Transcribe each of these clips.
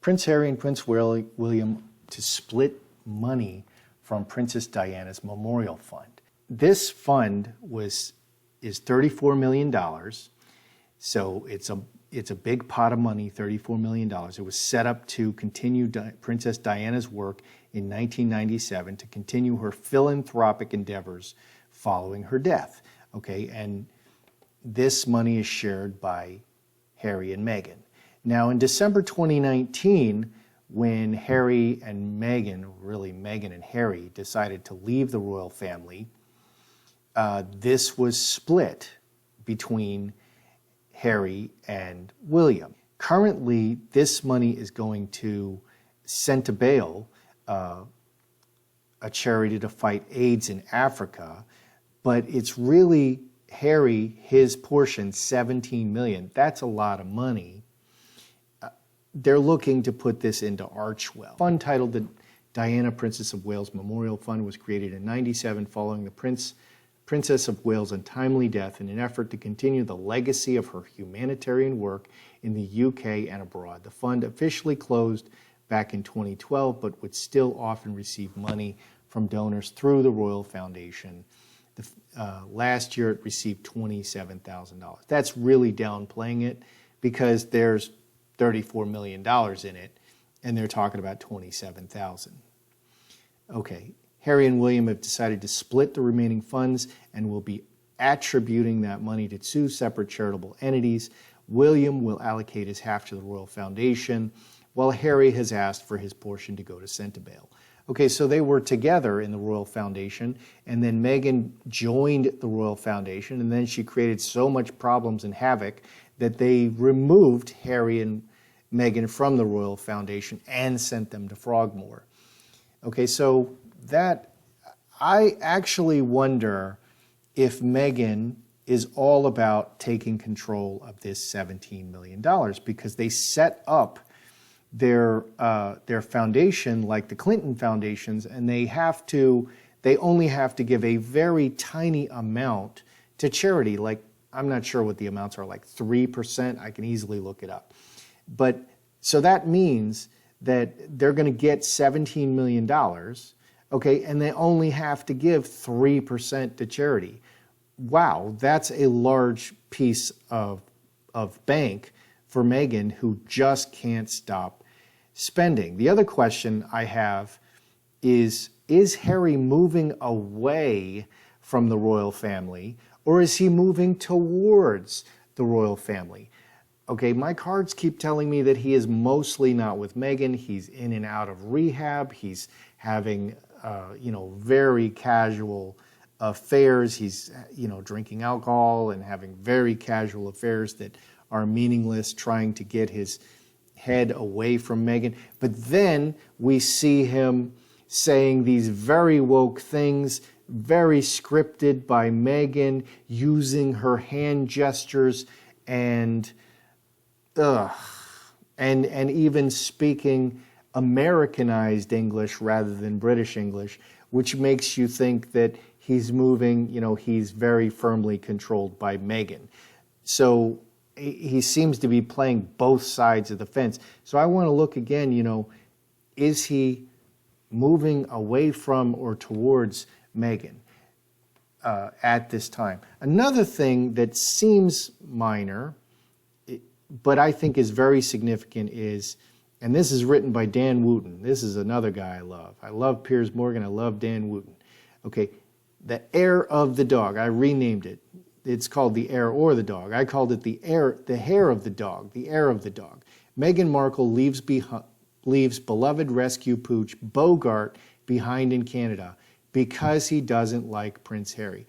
Prince Harry and Prince William to split money from Princess Diana's memorial fund. This fund is $34 million. So it's a big pot of money, $34 million. It was set up to continue Princess Diana's work in 1997 to continue her philanthropic endeavors following her death. Okay, and this money is shared by Harry and Meghan. Now, in December 2019, when Harry and Meghan, really Meghan and Harry, decided to leave the royal family, this was split between Harry and William. Currently, this money is going to Centabale, a charity to fight AIDS in Africa, but it's really Harry, his portion, $17 million. That's a lot of money. They're looking to put this into Archwell. A fund titled the Diana, Princess of Wales Memorial Fund was created in '97 following the Princess of Wales' untimely death in an effort to continue the legacy of her humanitarian work in the UK and abroad. The fund officially closed back in 2012, but would still often receive money from donors through the Royal Foundation. Last year, it received $27,000. That's really downplaying it because there's $34 million in it, and they're talking about $27,000. Okay, Harry and William have decided to split the remaining funds and will be attributing that money to two separate charitable entities. William will allocate his half to the Royal Foundation, while Harry has asked for his portion to go to Centabale. Okay, so they were together in the Royal Foundation, and then Meghan joined the Royal Foundation, and then she created so much problems and havoc that they removed Harry and Meghan from the Royal Foundation and sent them to Frogmore. Okay, so that, I actually wonder if Meghan is all about taking control of this $17 million because they set up their foundation like the Clinton foundations, and they only have to give a very tiny amount to charity. Like, I'm not sure what the amounts are, like 3%. I can easily look it up. But so that means that they're going to get $17 million, okay, and they only have to give 3% to charity. Wow, that's a large piece of bank for Meghan, who just can't stop spending. The other question I have is Harry moving away from the royal family, or is he moving towards the royal family? Okay, my cards keep telling me that he is mostly not with Meghan. He's in and out of rehab. He's having, very casual affairs. He's, drinking alcohol and having very casual affairs that are meaningless, trying to get his head away from Meghan. But then we see him saying these very woke things, very scripted by Meghan, using her hand gestures and even speaking Americanized English rather than British English, which makes you think that he's moving, he's very firmly controlled by Meghan. So he seems to be playing both sides of the fence. So I want to look again, is he moving away from or towards Meghan at this time? Another thing that seems minor, but I think is very significant is, and this is written by Dan Wooten. This is another guy I love. I love Piers Morgan. I love Dan Wooten. Okay, the Heir of the Dog. I renamed it. It's called The Heir or the Dog. I called it the Hair of the Dog, the Heir of the Dog. Meghan Markle leaves beloved rescue pooch Bogart behind in Canada because he doesn't like Prince Harry.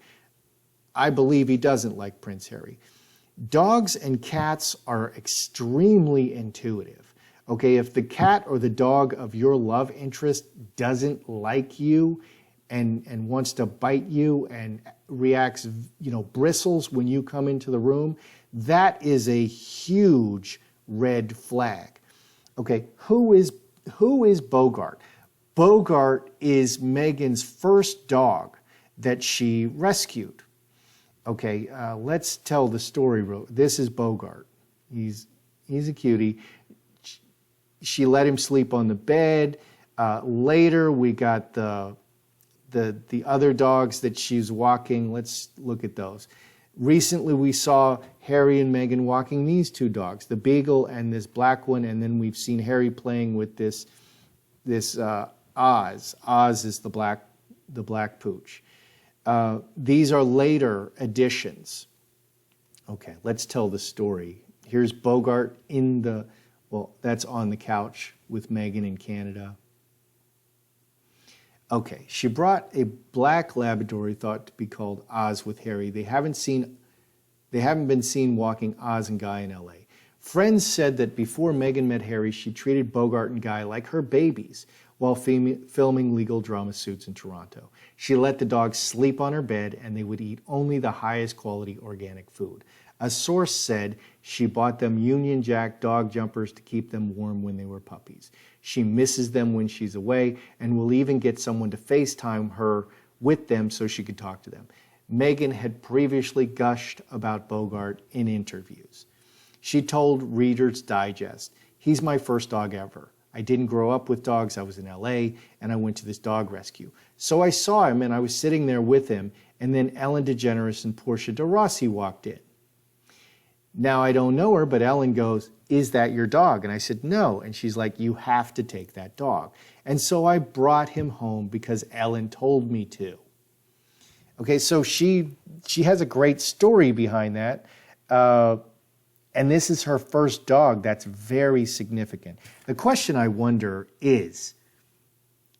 I believe he doesn't like Prince Harry. Dogs and cats are extremely intuitive. Okay, if the cat or the dog of your love interest doesn't like you and wants to bite you and reacts, bristles when you come into the room, that is a huge red flag. Okay, who is Bogart? Bogart is Meghan's first dog that she rescued. Okay, let's tell the story. This is Bogart. He's a cutie. she let him sleep on the bed. Later, we got the other dogs that she's walking. Let's look at those. Recently, we saw Harry and Meghan walking these two dogs, the Beagle and this black one, and then we've seen Harry playing with this Oz. Oz is the black pooch. These are later additions. Okay, let's tell the story. Here's Bogart that's on the couch with Meghan in Canada. Okay, she brought a black Labrador thought to be called Oz with Harry. They haven't been seen walking Oz and Guy in LA. Friends said that before Meghan met Harry, she treated Bogart and Guy like her babies while filming legal drama suits in Toronto. She let the dogs sleep on her bed and they would eat only the highest quality organic food. A source said she bought them Union Jack dog jumpers to keep them warm when they were puppies. She misses them when she's away and will even get someone to FaceTime her with them so she could talk to them. Meghan had previously gushed about Bogart in interviews. She told Reader's Digest, "He's my first dog ever. I didn't grow up with dogs. I was in LA and I went to this dog rescue. So I saw him and I was sitting there with him, and then Ellen DeGeneres and Portia de Rossi walked in. Now I don't know her, but Ellen goes, 'Is that your dog?' And I said, 'No.' And she's like, 'You have to take that dog.' And so I brought him home because Ellen told me to." Okay, so she has a great story behind that. And this is her first dog. That's very significant. The question I wonder is,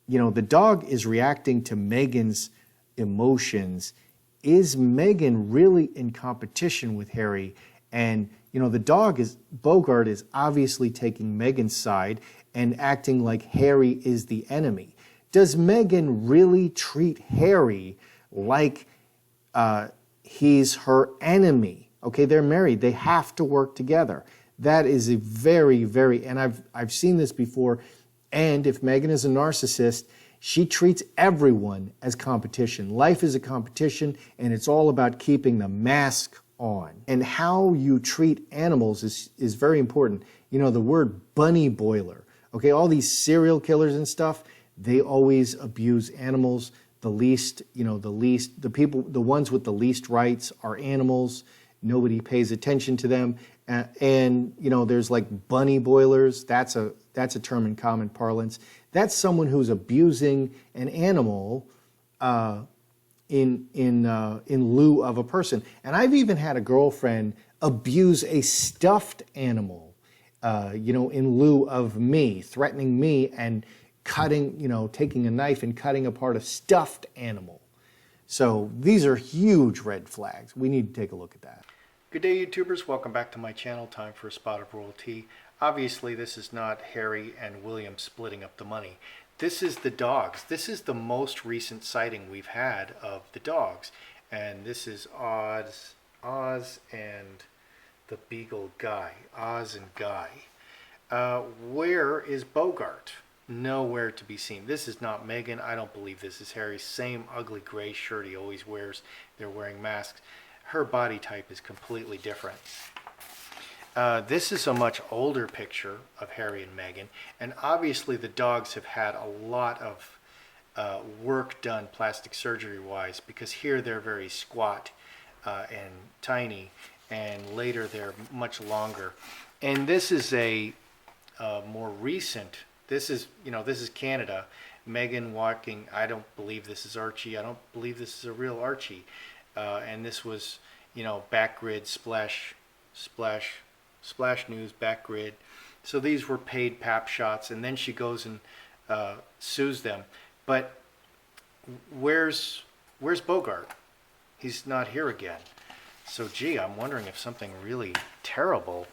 the dog is reacting to Meghan's emotions. Is Meghan really in competition with Harry? And, Bogart is obviously taking Meghan's side and acting like Harry is the enemy. Does Meghan really treat Harry like he's her enemy? Okay, they're married. They have to work together. That is a very, very, and I've seen this before. And if Meghan is a narcissist, she treats everyone as competition. Life is a competition, and it's all about keeping the mask on. And how you treat animals is very important. The word bunny boiler. Okay, all these serial killers and stuff, they always abuse animals. The ones with the least rights are animals. Nobody pays attention to them. And there's like bunny boilers. That's a term in common parlance. That's someone who's abusing an animal in lieu of a person. And I've even had a girlfriend abuse a stuffed animal, in lieu of me, threatening me and cutting, taking a knife and cutting apart a stuffed animal. So these are huge red flags. We need to take a look at that. Good day, YouTubers. Welcome back to my channel. Time for a spot of royalty. Obviously, this is not Harry and William splitting up the money. This is the dogs. This is the most recent sighting we've had of the dogs. And this is Oz and the Beagle Guy. Oz and Guy. Where is Bogart? Nowhere to be seen. This is not Meghan. I don't believe this is Harry. Same ugly gray shirt he always wears. They're wearing masks. Her body type is completely different. This is a much older picture of Harry and Meghan, and obviously the dogs have had a lot of work done plastic surgery wise, because here they're very squat and tiny, and later they're much longer. And this is a more recent, this is Canada. Meghan walking. I don't believe this is Archie. I don't believe this is a real Archie. And this was, back grid, splash news, back grid. So these were paid pap shots, and then she goes and sues them. But where's Bogart? He's not here again. So gee, I'm wondering if something really terrible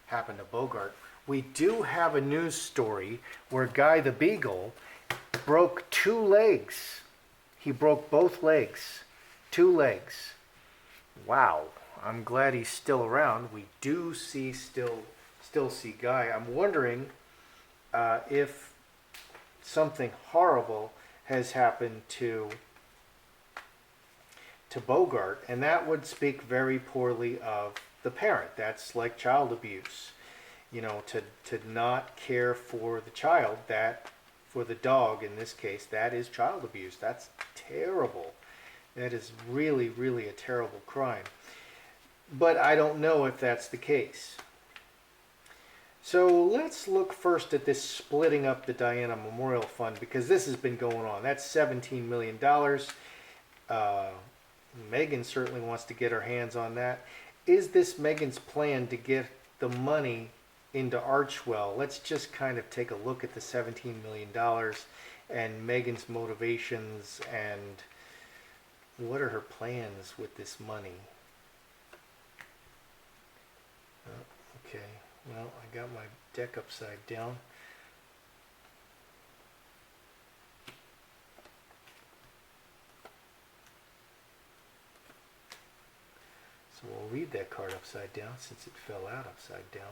happened to Bogart. We do have a news story where Guy the Beagle broke 2 legs. He broke both legs. 2 legs. Wow. I'm glad he's still around. We do still see Guy. I'm wondering if something horrible has happened to Bogart, and that would speak very poorly of the parent. That's like child abuse. to not care for the child, for the dog in this case, that is child abuse. That's terrible. That is really, really a terrible crime. But I don't know if that's the case. So let's look first at this splitting up the Diana Memorial Fund, because this has been going on. That's $17 million. Meghan certainly wants to get her hands on that. Is this Meghan's plan to get the money into Archwell? Let's just kind of take a look at the $17 million and Meghan's motivations and what are her plans with this money. Okay, well, I got my deck upside down. So we'll read that card upside down since it fell out upside down.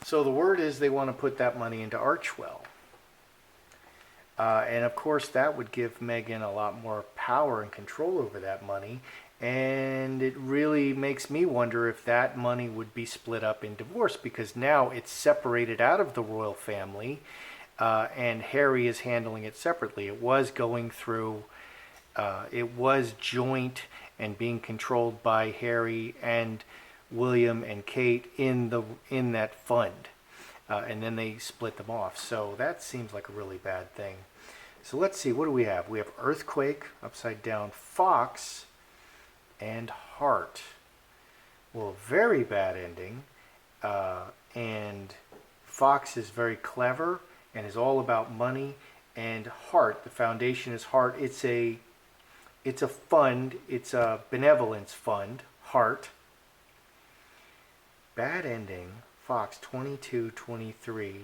So the word is they want to put that money into Archwell. And of course that would give Meghan a lot more power and control over that money. And it really makes me wonder if that money would be split up in divorce, because now it's separated out of the royal family. And Harry is handling it separately. It was going through, it was joint and being controlled by Harry and William and Kate in that fund. And then they split them off. So that seems like a really bad thing. So let's see, what do we have? We have Earthquake, upside down, Fox, and Heart. Well, very bad ending. And Fox is very clever and is all about money. And Heart, the foundation is Heart. It's a fund. It's a benevolence fund. Heart. Bad ending. Fox 22-23.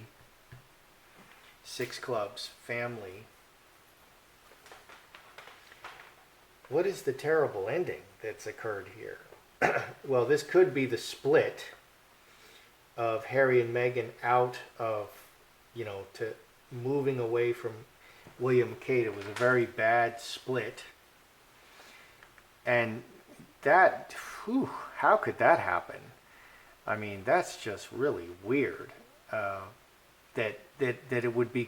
6 clubs. Family. What is the terrible ending that's occurred here? Well, this could be the split of Harry and Meghan out of, to moving away from William and Kate. It was a very bad split. And that, how could that happen? I mean, that's just really weird. That it would be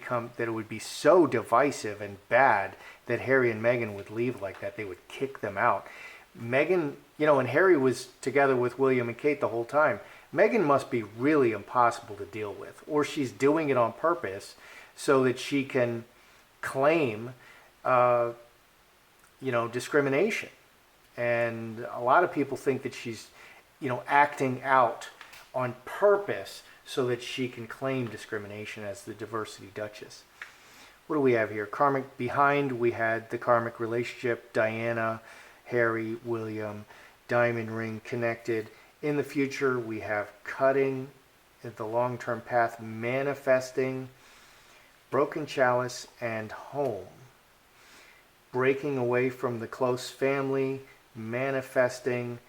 so divisive and bad that Harry and Meghan would leave like that. They would kick them out. Meghan, and Harry was together with William and Kate the whole time. Meghan must be really impossible to deal with, or she's doing it on purpose so that she can claim, discrimination. And a lot of people think that she's, acting out on purpose so that she can claim discrimination as the diversity duchess. What do we have here? Karmic behind, we had the karmic relationship, Diana, Harry, William, diamond ring connected. In the future, we have cutting at the long-term path, manifesting, broken chalice, and home. Breaking away from the close family, manifesting,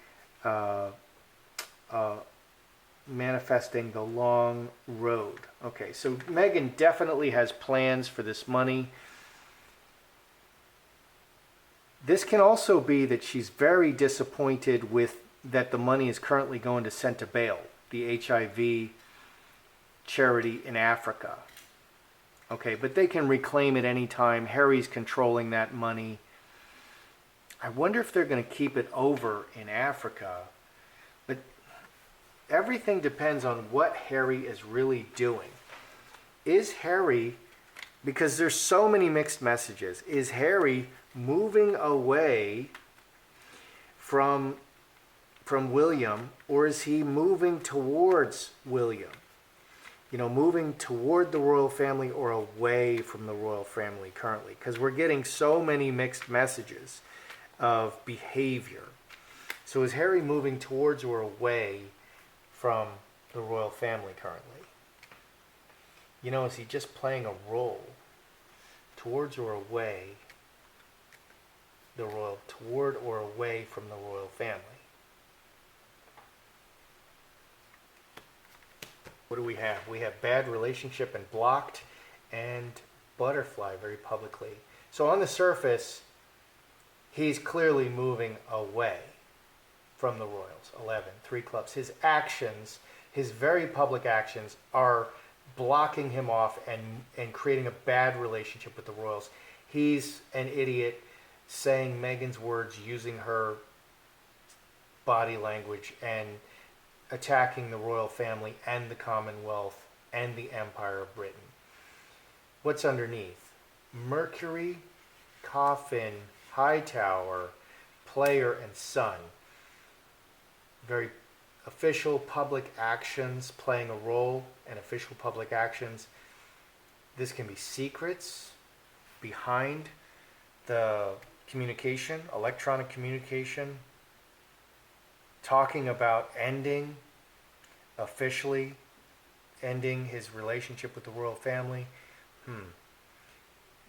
manifesting the long road. Okay, so Meghan definitely has plans for this money. This can also be that she's very disappointed with that the money is currently going to Senta Bail, the HIV charity in Africa. Okay, but they can reclaim it anytime. Harry's controlling that money. I wonder if they're going to keep it over in Africa. But everything depends on what Harry is really doing. Is Harry, because there's so many mixed messages, is Harry moving away from William, or is he moving towards William? Moving toward the royal family or away from the royal family currently? Because we're getting so many mixed messages of behavior. So is Harry moving towards or away from the royal family currently? Is he just playing a role towards or away toward or away from the royal family? What do we have? We have bad relationship and blocked, and butterfly very publicly. So on the surface, he's clearly moving away from the royals. 11, 3 clubs. His actions, his very public actions, are blocking him off and creating a bad relationship with the royals. He's an idiot saying Meghan's words, using her body language, and attacking the royal family and the Commonwealth and the Empire of Britain. What's underneath? Mercury, Coffin, Hightower, Player, and Sun. Very official public actions playing a role in official public actions. This can be secrets behind the communication, electronic communication, talking about officially ending his relationship with the royal family.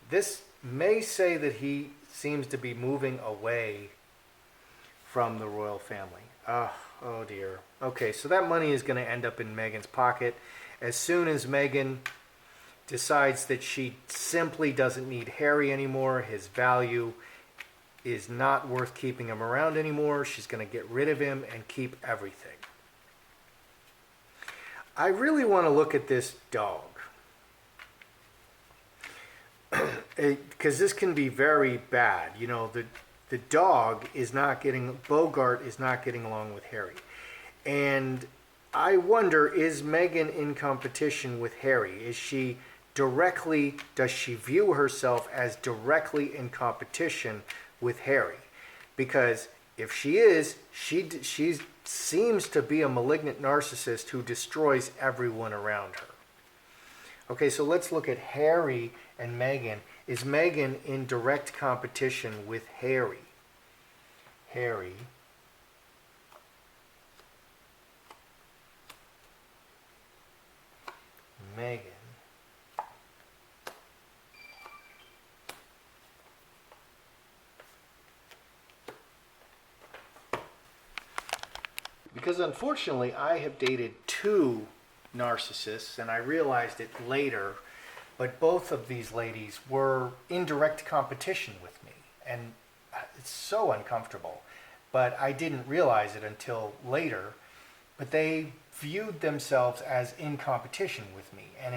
This may say that he seems to be moving away from the royal family. Oh dear. Okay, so that money is going to end up in Meghan's pocket. As soon as Meghan decides that she simply doesn't need Harry anymore, his value is not worth keeping him around anymore, she's going to get rid of him and keep everything. I really want to look at this dog. Because this can be very bad. You know, the dog is not getting, Bogart is not getting along with Harry. And I wonder, is Meghan in competition with Harry? Does she view herself as directly in competition with Harry? Because if she is, she seems to be a malignant narcissist who destroys everyone around her. Okay, so let's look at Harry and Meghan. Is Meghan in direct competition with Harry? Harry. Meghan. Because unfortunately, I have dated 2 narcissists, and I realized it later, but both of these ladies were in direct competition with me, and it's so uncomfortable. But I didn't realize it until later, but they viewed themselves as in competition with me, and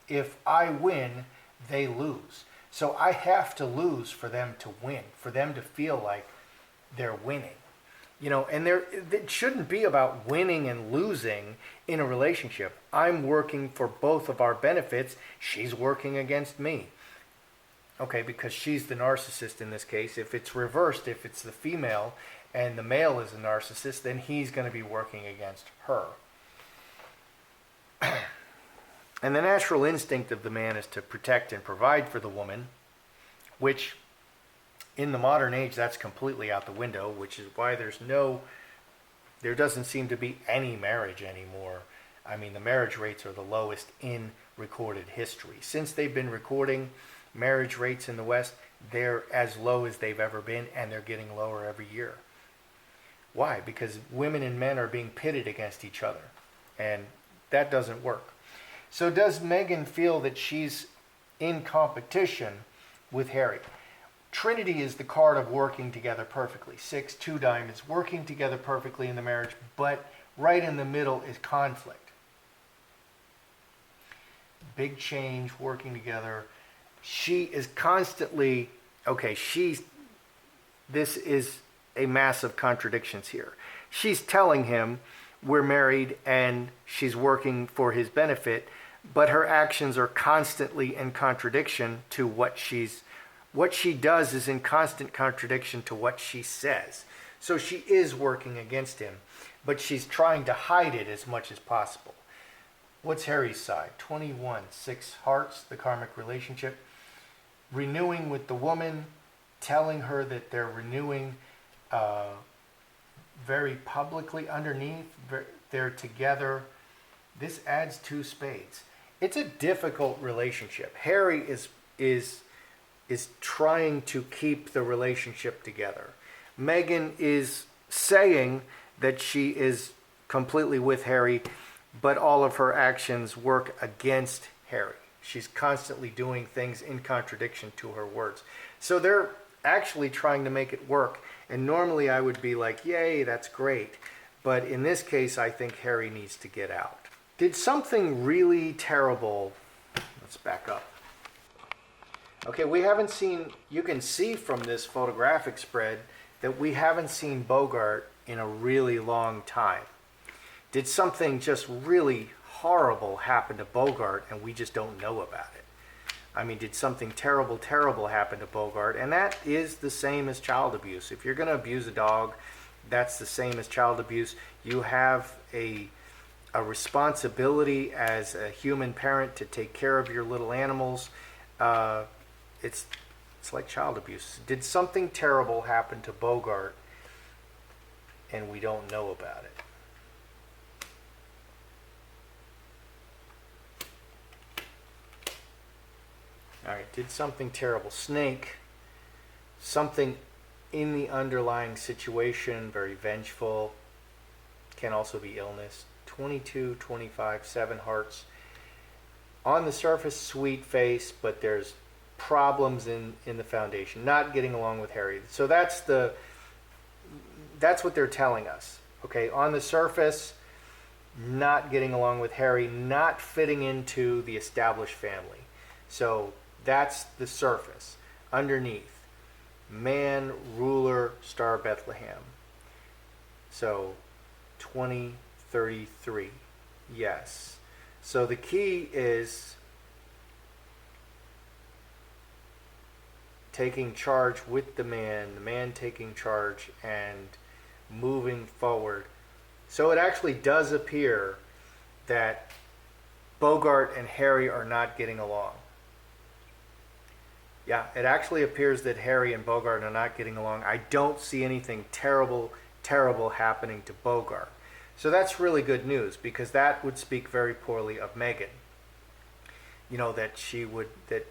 if I win, they lose. So I have to lose for them to win, for them to feel like they're winning. You know, and it shouldn't be about winning and losing in a relationship. I'm working for both of our benefits. She's working against me. Okay, because she's the narcissist in this case. If it's reversed, if it's the female and the male is a narcissist, then he's going to be working against her. And the natural instinct of the man is to protect and provide for the woman, which in the modern age, that's completely out the window, which is why there doesn't seem to be any marriage anymore. I mean, the marriage rates are the lowest in recorded history. Since they've been recording marriage rates in the West, they're as low as they've ever been, and they're getting lower every year. Why? Because women and men are being pitted against each other, and that doesn't work. So does Meghan feel that she's in competition with Harry? Trinity is the card of working together perfectly. 6, 2 diamonds, working together perfectly in the marriage, but right in the middle is conflict. Big change, working together. She is constantly, this is a mass of contradictions here. She's telling him we're married and she's working for his benefit, but her actions are constantly in contradiction to what she does is in constant contradiction to what she says. So she is working against him, but she's trying to hide it as much as possible. What's Harry's side? 21, 6 hearts, the karmic relationship. Renewing with the woman, telling her that they're renewing very publicly underneath. They're together. This adds 2 spades. It's a difficult relationship. Harry is trying to keep the relationship together. Meghan is saying that she is completely with Harry, but all of her actions work against Harry. She's constantly doing things in contradiction to her words. So they're actually trying to make it work. And normally I would be like, yay, that's great. But in this case, I think Harry needs to get out. Did something really terrible, let's back up. Okay, we haven't seen, you can see from this photographic spread that we haven't seen Bogart in a really long time. Did something just really horrible happen to Bogart and we just don't know about it? I mean, did something terrible, terrible happen to Bogart? And that is the same as child abuse. If you're going to abuse a dog, that's the same as child abuse. You have a responsibility as a human parent to take care of your little animals. It's like child abuse. Did something terrible happen to Bogart and we don't know about it? All right, did something terrible. Snake, something in the underlying situation, very vengeful, can also be illness. 22, 25, 7 hearts. On the surface, sweet face, but there's problems in the foundation, not getting along with Harry. So that's what they're telling us. Okay, on the surface, not getting along with Harry, not fitting into the established family. So that's the surface. Underneath, man, ruler, star Bethlehem. So 2033, yes. So the key is taking charge with the man taking charge and moving forward. So it actually does appear that Bogart and Harry are not getting along. Yeah, it actually appears that Harry and Bogart are not getting along. I don't see anything terrible happening to Bogart. So that's really good news, because that would speak very poorly of Meghan. You know, that she would, that,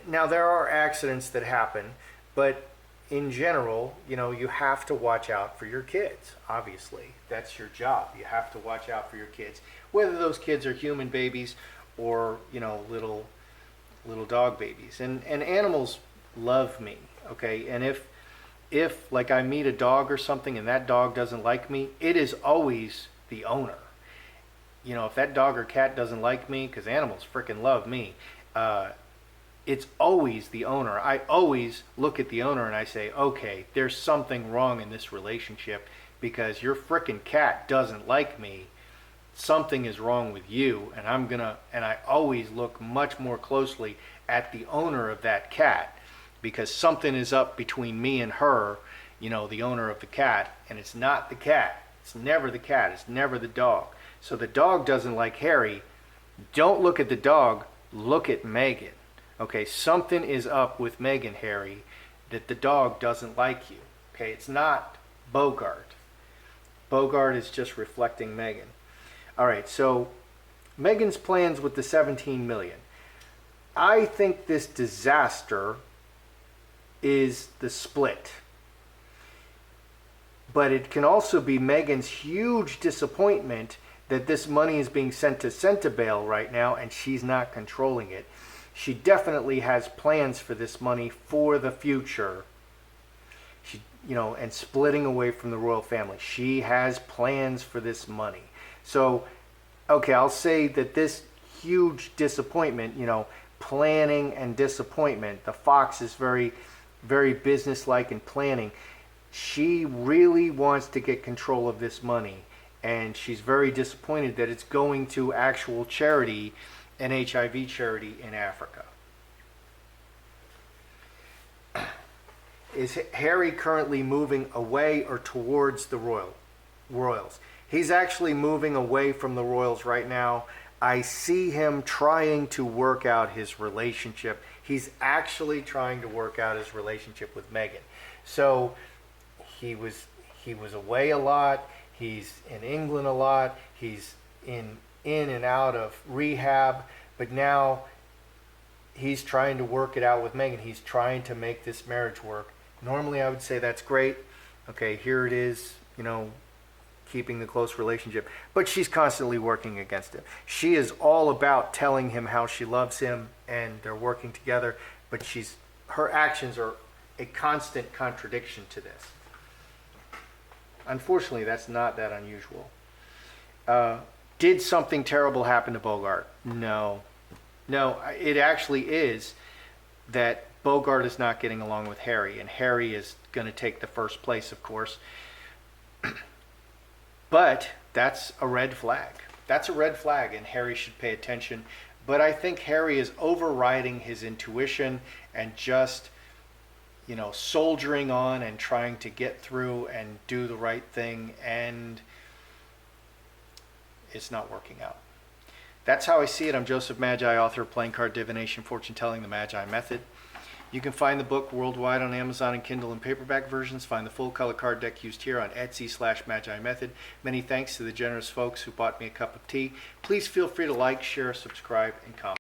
now there are accidents that happen, but in general, you know, you have to watch out for your kids, obviously. That's your job. You have to watch out for your kids, whether those kids are human babies or, you know, little dog babies. And animals love me, okay? And if like I meet a dog or something and that dog doesn't like me, it is always the owner. You know, if that dog or cat doesn't like me, because animals freaking love me, it's always the owner. I always look at the owner and I say, okay, there's something wrong in this relationship because your freaking cat doesn't like me. Something is wrong with you, and I always look much more closely at the owner of that cat, because something is up between me and her, you know, the owner of the cat, and it's not the cat. It's never the cat. It's never the dog. So the dog doesn't like Harry. Don't look at the dog. Look at Meghan. Okay, something is up with Meghan, Harry, that the dog doesn't like you. Okay, it's not Bogart. Bogart is just reflecting Meghan. All right, so Meghan's plans with the 17 million. I think this disaster is the split. But it can also be Meghan's huge disappointment that this money is being sent to Centibale right now and she's not controlling it. She definitely has plans for this money for the future. She, you know, and splitting away from the royal family. She has plans for this money. So, okay, I'll say that this huge disappointment, you know, planning and disappointment, the fox is very, very businesslike in planning. She really wants to get control of this money, and she's very disappointed that it's going to actual charity, an HIV charity in Africa. Is Harry currently moving away or towards the royals? He's actually moving away from the royals right now. I see him trying to work out his relationship. He's actually trying to work out his relationship with Meghan. So he was away a lot. He's in England a lot. He's in and out of rehab. But now he's trying to work it out with Meghan. He's trying to make this marriage work. Normally I would say that's great. Okay, here it is, you know, keeping the close relationship. But she's constantly working against him. She is all about telling him how she loves him and they're working together. But her actions are a constant contradiction to this. Unfortunately, that's not that unusual. Did something terrible happen to Bogart? No. No, it actually is that Bogart is not getting along with Harry, and Harry is going to take the first place, of course. But that's a red flag. That's a red flag, and Harry should pay attention. But I think Harry is overriding his intuition and just, soldiering on and trying to get through and do the right thing, and it's not working out. That's how I see it. I'm Joseph Magi, author of Playing Card Divination, Fortune Telling, The Magi Method. You can find the book worldwide on Amazon and Kindle and paperback versions. Find the full color card deck used here on Etsy/Magi Method. Many thanks to the generous folks who bought me a cup of tea. Please feel free to like, share, subscribe, and comment.